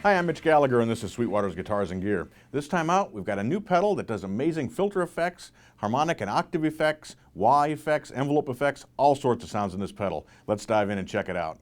Hi, I'm Mitch Gallagher and this is Sweetwater's Guitars and Gear. This time out, we've got a new pedal that does amazing filter effects, harmonic and octave effects, wah effects, envelope effects, all sorts of sounds in this pedal. Let's dive in and check it out.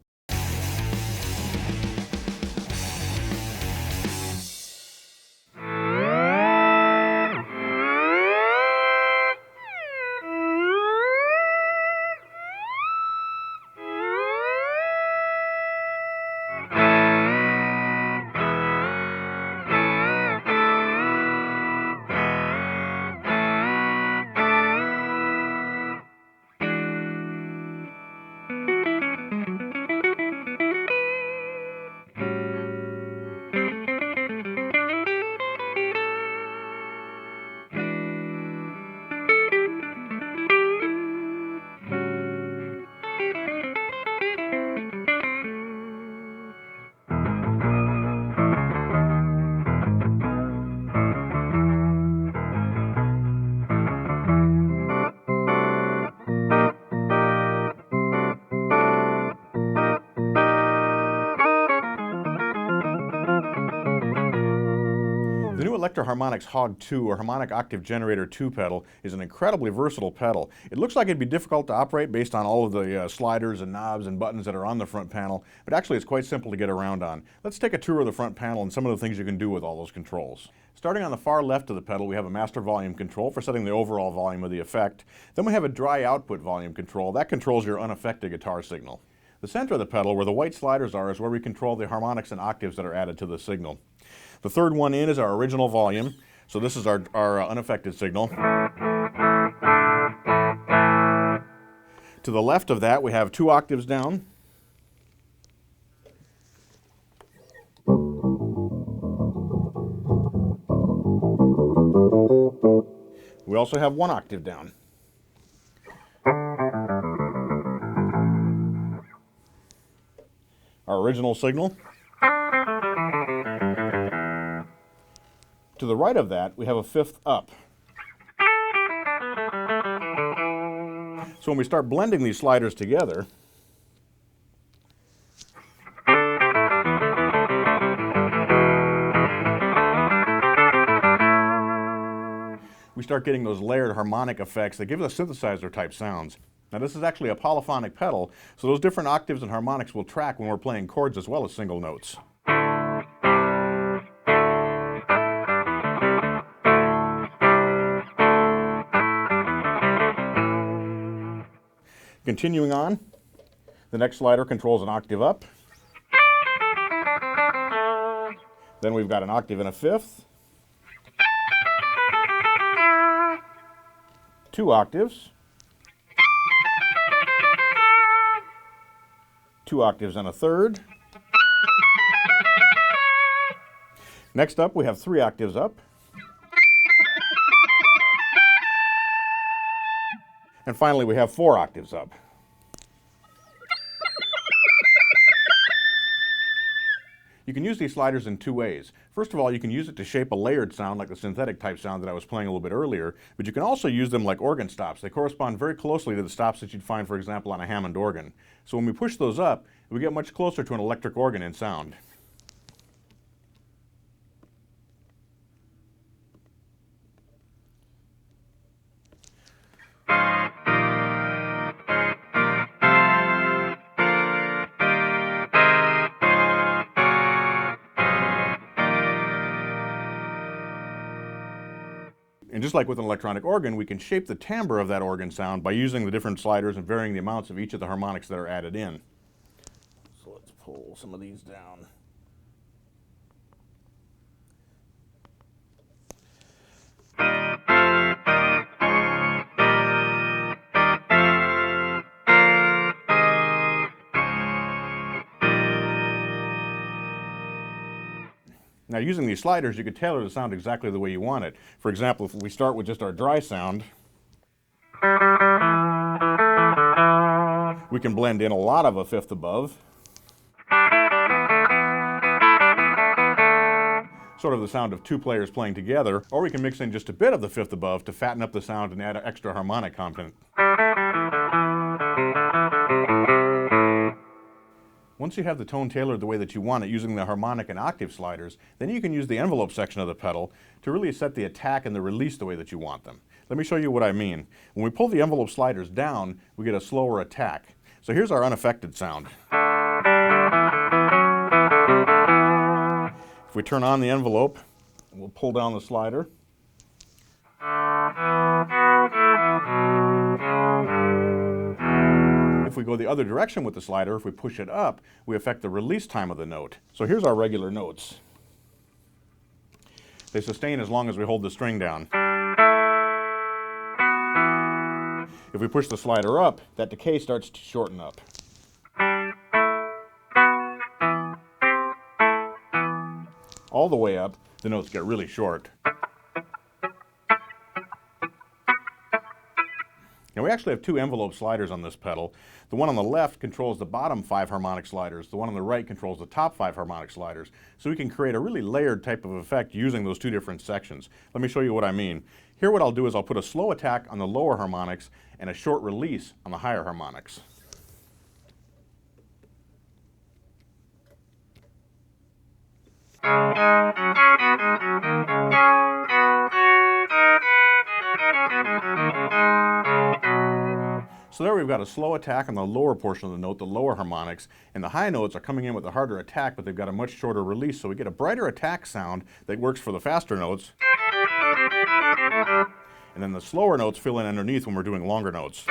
The new Electro-Harmonix HOG2 or Harmonic Octave Generator 2 pedal is an incredibly versatile pedal. It looks like it'd be difficult to operate based on all of the sliders and knobs and buttons that are on the front panel, but actually it's quite simple to get around on. Let's take a tour of the front panel and some of the things you can do with all those controls. Starting on the far left of the pedal, we have a master volume control for setting the overall volume of the effect. Then we have a dry output volume control. That controls your unaffected guitar signal. The center of the pedal, where the white sliders are, is where we control the harmonics and octaves that are added to the signal. The third one in is our original volume. So this is our unaffected signal. To the left of that, we have 2 octaves down. We also have 1 octave down. Our original signal. To the right of that, we have a 5th up. So when we start blending these sliders together, we start getting those layered harmonic effects that give us synthesizer type sounds. Now this is actually a polyphonic pedal, so those different octaves and harmonics will track when we're playing chords as well as single notes. Continuing on, the next slider controls an octave up. Then we've got an octave and a 5th. 2 octaves. 2 octaves and a 3rd. Next up, we have 3 octaves up. And finally, we have 4 octaves up. You can use these sliders in 2 ways. First of all, you can use it to shape a layered sound like the synthetic type sound that I was playing a little bit earlier, but you can also use them like organ stops. They correspond very closely to the stops that you'd find, for example, on a Hammond organ. So when we push those up, we get much closer to an electric organ in sound. And just like with an electronic organ, we can shape the timbre of that organ sound by using the different sliders and varying the amounts of each of the harmonics that are added in. So let's pull some of these down. Now using these sliders, you could tailor the sound exactly the way you want it. For example, if we start with just our dry sound, we can blend in a lot of a 5th above. Sort of the sound of 2 players playing together, or we can mix in just a bit of the 5th above to fatten up the sound and add extra harmonic content. Once you have the tone tailored the way that you want it using the harmonic and octave sliders, then you can use the envelope section of the pedal to really set the attack and the release the way that you want them. Let me show you what I mean. When we pull the envelope sliders down, we get a slower attack. So here's our unaffected sound. If we turn on the envelope, we'll pull down the slider. If we go the other direction with the slider, if we push it up, we affect the release time of the note. So here's our regular notes. They sustain as long as we hold the string down. If we push the slider up, that decay starts to shorten up. All the way up, the notes get really short. Now we actually have two envelope sliders on this pedal. The one on the left controls the bottom 5 harmonic sliders. The one on the right controls the top 5 harmonic sliders. So we can create a really layered type of effect using those two different sections. Let me show you what I mean. Here what I'll do is I'll put a slow attack on the lower harmonics and a short release on the higher harmonics. So there we've got a slow attack on the lower portion of the note, the lower harmonics, and the high notes are coming in with a harder attack, but they've got a much shorter release, so we get a brighter attack sound that works for the faster notes. And then the slower notes fill in underneath when we're doing longer notes.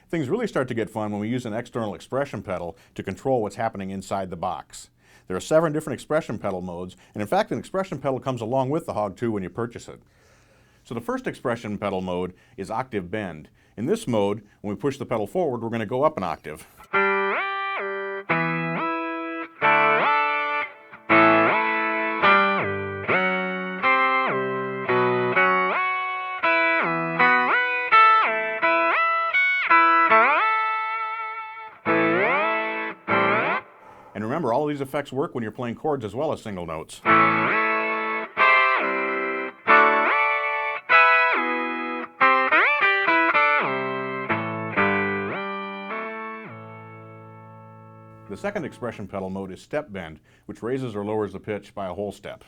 Things really start to get fun when we use an external expression pedal to control what's happening inside the box. There are 7 different expression pedal modes, and in fact an expression pedal comes along with the HOG2 when you purchase it. So the first expression pedal mode is octave bend. In this mode, when we push the pedal forward, we're going to go up an octave. And remember, all of these effects work when you're playing chords as well as single notes. The second expression pedal mode is step bend, which raises or lowers the pitch by a whole step.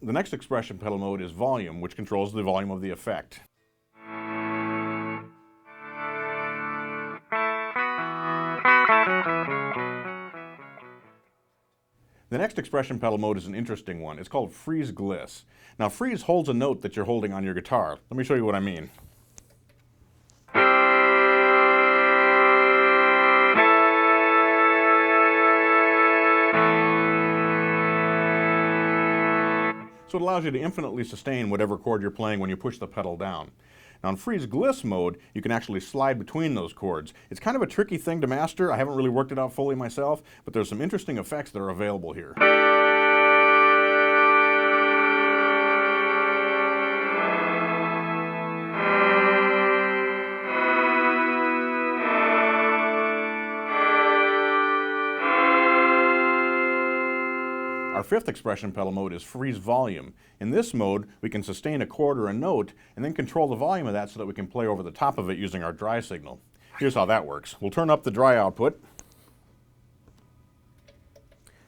The next expression pedal mode is volume, which controls the volume of the effect. The next expression pedal mode is an interesting one. It's called freeze gliss. Now freeze holds a note that you're holding on your guitar. Let me show you what I mean. So it allows you to infinitely sustain whatever chord you're playing when you push the pedal down. Now in freeze gliss mode, you can actually slide between those chords. It's kind of a tricky thing to master. I haven't really worked it out fully myself, but there's some interesting effects that are available here. Our fifth expression pedal mode is freeze volume. In this mode, we can sustain a chord or a note and then control the volume of that so that we can play over the top of it using our dry signal. Here's how that works. We'll turn up the dry output,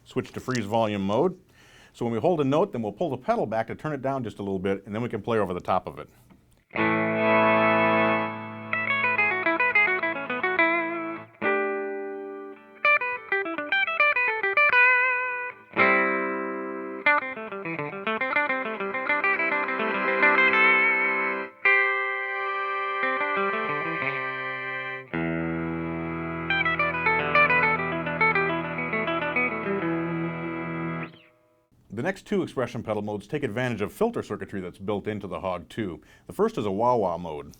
switch to freeze volume mode. So when we hold a note, then we'll pull the pedal back to turn it down just a little bit, and then we can play over the top of it. The next two expression pedal modes take advantage of filter circuitry that's built into the HOG2. The first is a wah-wah mode.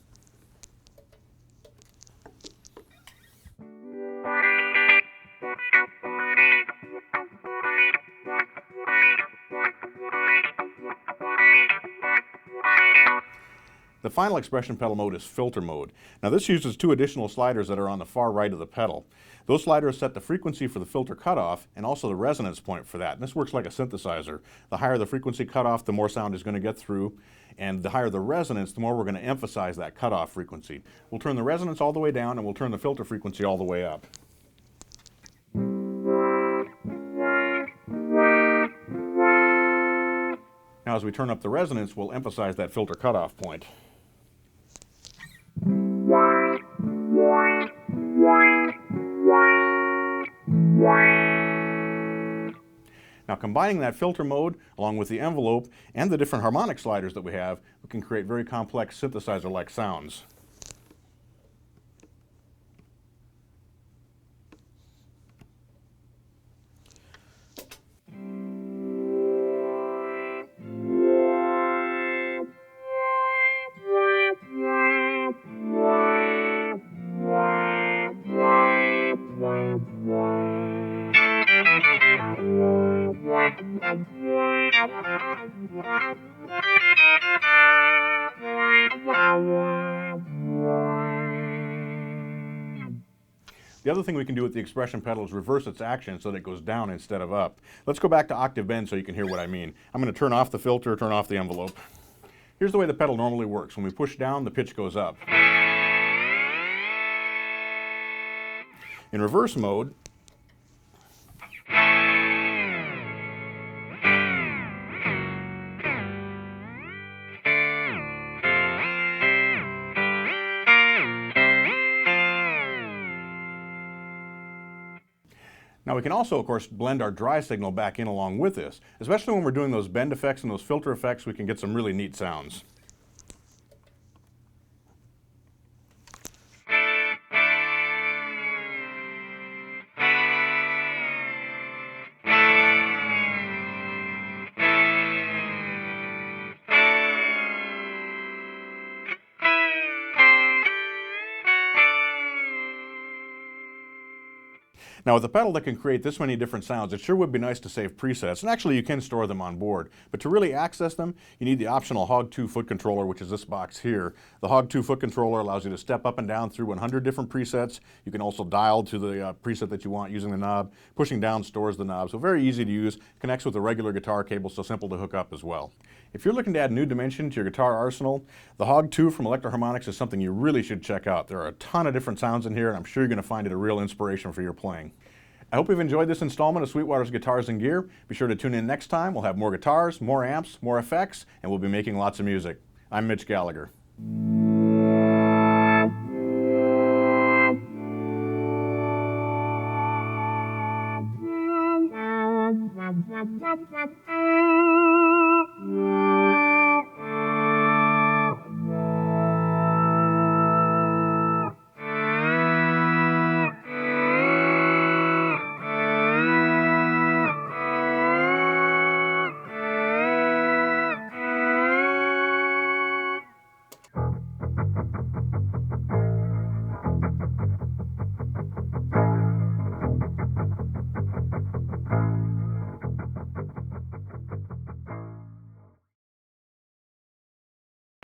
The final expression pedal mode is filter mode. Now this uses two additional sliders that are on the far right of the pedal. Those sliders set the frequency for the filter cutoff and also the resonance point for that. And this works like a synthesizer. The higher the frequency cutoff, the more sound is going to get through. And the higher the resonance, the more we're going to emphasize that cutoff frequency. We'll turn the resonance all the way down and we'll turn the filter frequency all the way up. Now as we turn up the resonance, we'll emphasize that filter cutoff point. Now combining that filter mode along with the envelope and the different harmonic sliders that we have, we can create very complex synthesizer-like sounds. The other thing we can do with the expression pedal is reverse its action so that it goes down instead of up. Let's go back to octave bend so you can hear what I mean. I'm going to turn off the filter, turn off the envelope. Here's the way the pedal normally works. When we push down, the pitch goes up. In reverse mode, now we can also, of course, blend our dry signal back in along with this. Especially when we're doing those bend effects and those filter effects, we can get some really neat sounds. Now with a pedal that can create this many different sounds, it sure would be nice to save presets, and actually you can store them on board. But to really access them, you need the optional HOG2 foot controller, which is this box here. The HOG2 foot controller allows you to step up and down through 100 different presets. You can also dial to the preset that you want using the knob. Pushing down stores the knob, so very easy to use. Connects with a regular guitar cable, so simple to hook up as well. If you're looking to add new dimension to your guitar arsenal, the HOG2 from Electro-Harmonix is something you really should check out. There are a ton of different sounds in here, and I'm sure you're going to find it a real inspiration for your playing. I hope you've enjoyed this installment of Sweetwater's Guitars and Gear. Be sure to tune in next time. We'll have more guitars, more amps, more effects, and we'll be making lots of music. I'm Mitch Gallagher.